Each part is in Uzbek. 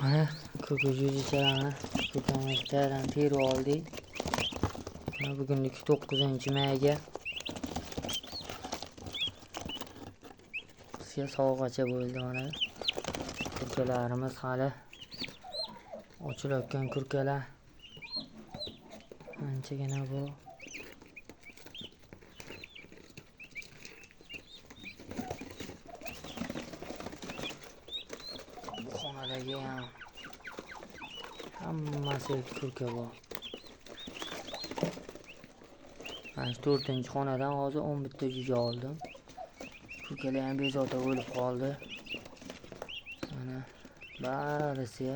Mana ko'katchalarni ko'katlardan terib oldik. Mana bugungi 9-mayga qishga sovuqgacha bo'ldi. Mana kurkalarimiz hali ochilayotgan kurkalar anchagina bu. Xonadagi ham hammasi kurka bor. Mana 4-xonadan hozir 11 ta jo'ja oldim. Kurkalar ham bezovta bo'lib qoldi. Mana barisi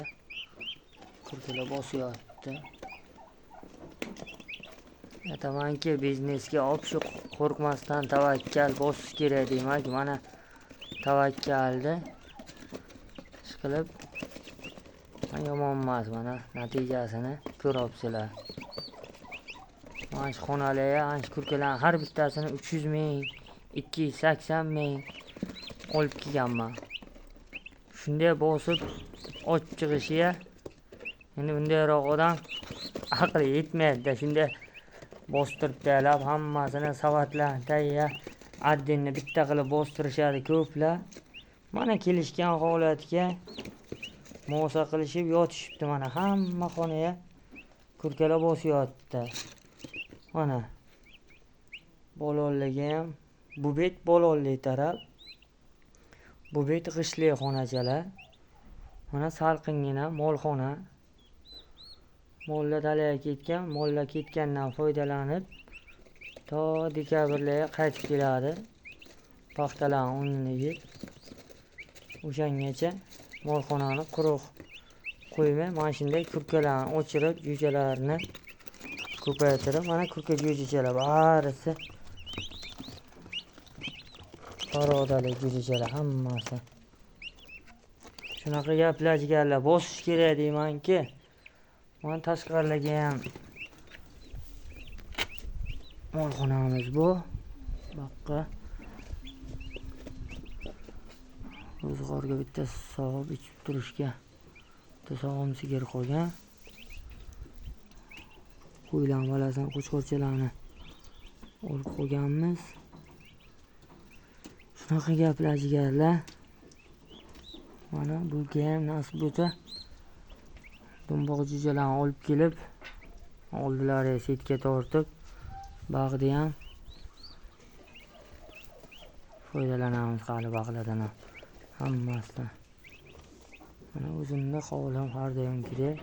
kurkalar bosyapti. Aytamanki, biznesga olib shu qo'rqmasdan tavakkal bosish kerak demak. Mana tavakkalni ishqilib yomon emas. Mana natijasini ko'ryapsizlar. Mana shu xonalarga, ana shu kurkalarning har bittasini 300 ming, 280 ming olib kelganman. Shunday bosib ochib chiqishiga endi bundayroq odam aqli yetmaydi. Shunday bostirib taylab hammasini savatlar tayya addinni bitta qilib bostirishadi ko'plar. Mana kelishgan holatga mosa qilishib yotishibdi. Mana hamma xonaga kurkalar bosyapti. Mana bolonlarga ham bu bet bolonli taraf, bu bet g'ishli xonachalar. Mana salqingina molxona. Mollar dalaga ketgan, mollar ketgandan foydalanib to dekabrlarga qaytib keladi. Paxtalarning unini yeb. O'shangacha molxonani quruq qo'ymay, mana shunday kurkalarni o'chirib, jo'jalarni ko'paytirib, mana kurka jo'jachalar barisi barodali jo'jachalar hammasi. Shunaqa gaplar jigarlar bosish kerak deymanki. Mana tashqarilarga ham molxonamiz bu. Boqqa ro'zg'orga bitta sog'ib ichib turishga bitta sog'im sigir qolgan. Qo'ylarni balasini, qo'chqorchalarni olib qo'yganmiz. Shunaqa gaplar jigarlar. Mana bu ham nasib bo'lsa dumboq jo'jalarni olib kelib oldilariga setga tortib bag'di ham foydalanamiz hali bag'lardan hammasidan. Mana o'zimni hovlim har doimgidek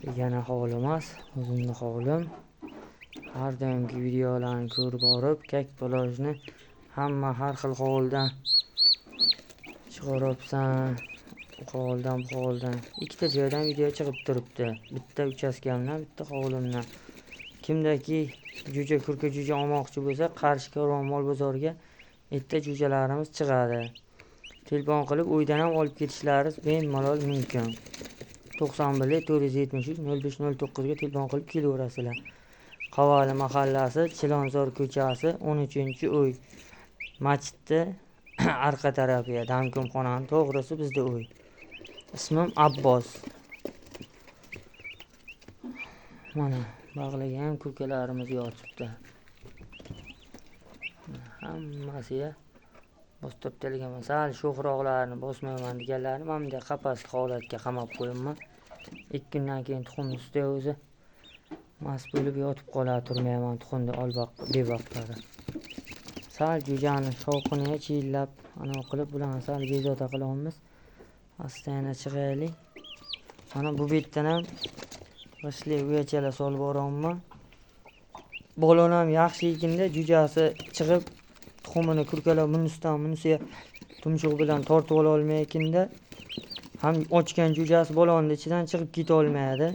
degani hovli emas, o'zimni hovlim. Har doimgi videolarni ko'rib borib, kak polojni hamma har xil hovlidan chiqaryapsan. Hovlidan bu hovlidan ikkita joydan video chiqib turibdi. Bitta uchastkamdan, bitta hovlimdan. Kimdaki jo'ja kurka jo'ja olmoqchi bo'lsa, Qarshi Karvonmol bozoriga bitta jo'jalarimiz chiqadi. Telefon qilib uydan ham olib ketishlaringiz bemalol mumkin. 91 473 0509 ga telefon qilib kelaverasizlar. Qavali mahallasi, Chilonzor ko'chasi, 13-uy. Masjidni arqa tarafiga, damkomxonaning to'g'risi bizda uy. Ismim Abbos. Mana bag'laga ham kurkalarimiz yotibdi. Hammasiga bostirib telgan masal sho'xroqlarni bosmayman deganlarni mana bunday qapasli holatga qamab qo'yaman. 2 kundan keyin tuxumni ustida o'zi mast bo'lib yotib qoladi, turmayman tuxumni olboq bebaqlari. Sal jo'jani shovqiniga chillab ana qilib bularni sal bezovta qilamiz. Astana chiqaylik. Mana bu betdan ham g'ishli uyachalar solib boraman. Bolon ham yaxshi ekinda jo'jasi chiqib tuxumini kurkalar bunisidan bunisiga tumshuq bilan tortib ola olmayotganda ham ochgan jo'jasi bolonni ichidan chiqib keta olmaydi.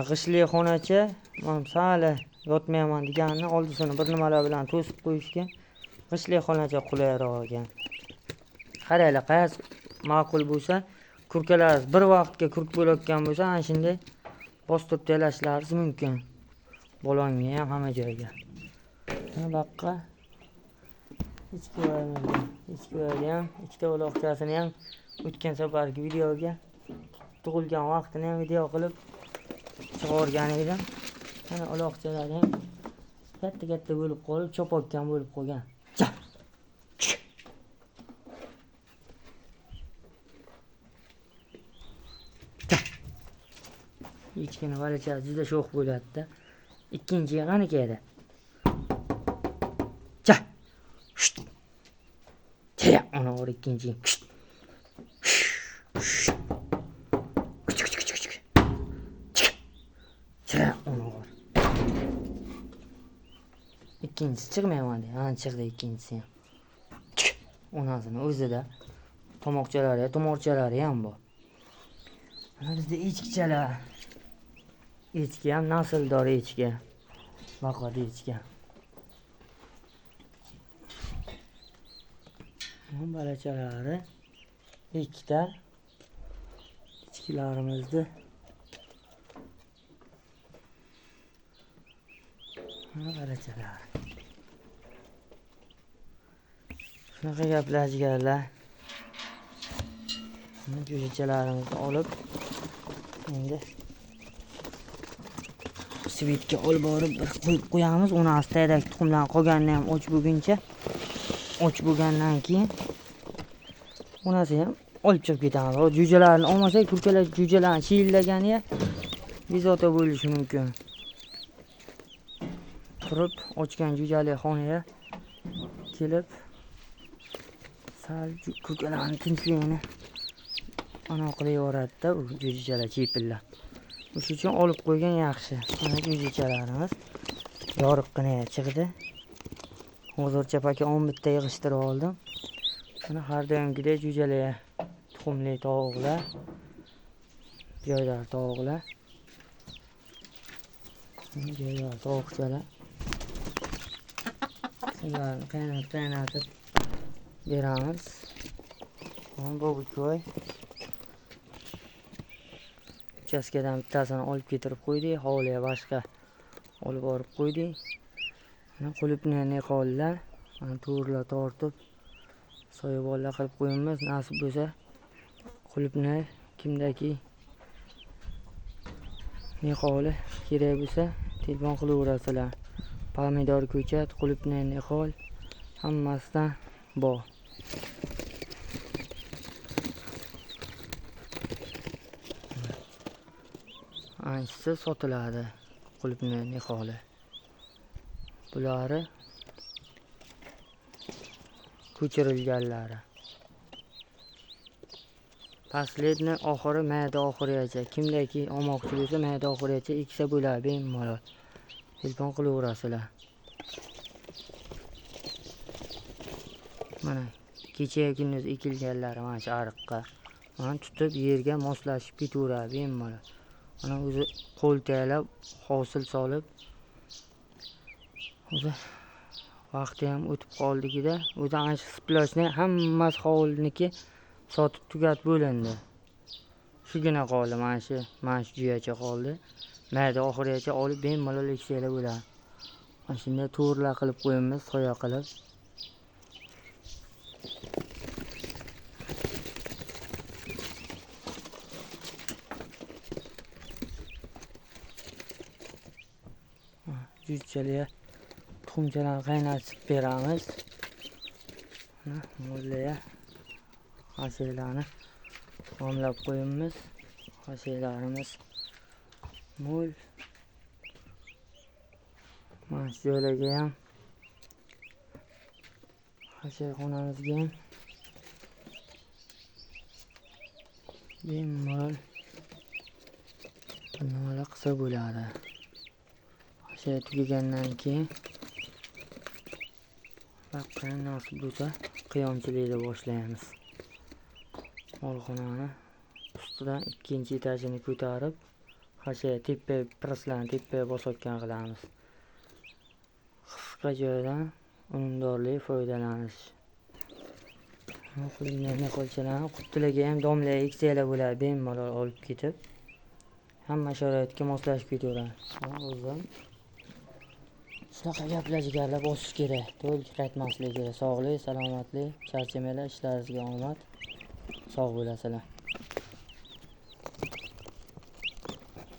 G'ishli xonacha men sal yotmayman deganini oldisini bir nimalar bilan to'sib qo'yishga g'ishli xonacha qulayroq ekan. Qaraylar, qaysi ma'qul bo'lsa, kurkalar bir vaqtga kurk bo'layotgan bo'lsa, ana shunday bostirib taylashlaringiz mumkin. Bolonga ham hamma joyga. Mana baqqa ichki voyda ham ikkita uloqchasini ham o'tgan safargi videoga tug'ilgan vaqtini ham video qilib chiqargan edim. Mana uloqchalari ham katta bo'lib qolib, chopakkan bo'lib qolgan. Echkini valachasi juda sho'x bo'ladi-da. Ikkinchiga qaniki edi? Ona bor ikkinchi. Ona bor. Ikkinchisi chiqmayapti. Ha, chiqdi ikkinchisi ham. Onasini o'zida tomorchalari ham bor. Mana bizda echkichalar. Echki ham nasldor echki. Vaqot echki. Balachalari ikkita echkilarimizni balachalar. Shunaqa gaplashganlar. Jo'jachalarimizni olib endi svitga olib borib bir qo'yib qo'yamiz. Onasi taydak tuxumdan qolganini ham och bo'lguncha. Och bo'lgandan keyin onasi ham olib chiqib ketamiz. O jo'jalarni olmasak, kurkalar jo'jalarni chiyillagani bezovta bo'lishi mumkin. Turib ochgan jo'jali xonaga kelib sal kurkalarni tinchligini ana qilib yuboradi-da, u jo'jachalar chiypillab. O'sha uchun olib qo'ygan yaxshi. Mana jo'jachalarimiz yoriqqina chiqdi. Hozircha paka 11 ta yig'ishtirib oldim. Mana har doimgidek jo'jalar, tuxumli tovuqlar, joydar tovuqlar. Joydar tovuqchalar. Ularni qaynatib beramiz. Bu ko'y. Uchastkadan bittasini olib ketirib qo'ydik, hovliga boshqa olib borib qo'ydik. Mana qulupni niqollar, mana to'rlar tortib soyabonlar qilib qo'yamiz. Nasib bo'lsa, qulupni kimdaki niqoli kerak bo'lsa, telefon qilaverasizlar. Pomidor ko'chat, qulupni niqol hammasidan bor. Anchisi sotiladi qulupni niqoli. Buları ko'chirilganlari. Последний oxiri mayda oxirigacha. Kimdaki olmoqchi bo'lsa mayda oxirigacha eksa bo'ladi bemalol. Telefon qilaverasizlar. Mana kecha kunduz ekilganlari mana shu ariqqa. Mana tutib yerga moslashib ketaveradi bemalol. Mana o'zi qo'l taylab hosil solib o'zi vaqti ham o'tib qoldikida, o'zi ana shu splochni hammasi hovliniki sotib tugat bo'lindi. Shugina qoldi, mana shu jo'yacha qoldi. Mayda oxirigacha olib bemalol eksanglar bo'ladi. Mana shunday to'rlar qilib qo'yamiz, soya qilib. Jo'jachalar tuxumchalarni qaynatib beramiz. Mo'llaya hashiylarni g'amlab qo'yamiz. Hashiylarimiz mo'l. Mana shu joylarga ham hashiyxonamizga ham bemalol nima qilsa bo'ladi. Hashiy tugagandan keyin Baqqani nasib bo'lsa qiyomchilikni boshlaymiz. Molxonani ustidan ikkinchi etajini ko'tarib, hashiy tepa praslarni tepaga bosayotgan qilamiz. Qisqa joydan unumdorli foydalanish. Qo'linglarni qolchalarni quttilarga ham domlaga eksanglar bo'ladi, bemalol olib ketib. Hamma sharoitga moslashib ketaveradi. O'zim shunaqa gaplashganlar bosish kerak. To'g'ri qaytmaslik kerak. Sog'lik, salomatlik, charchamanglar, ishlaringizga omad. Sog' bo'lasizlar.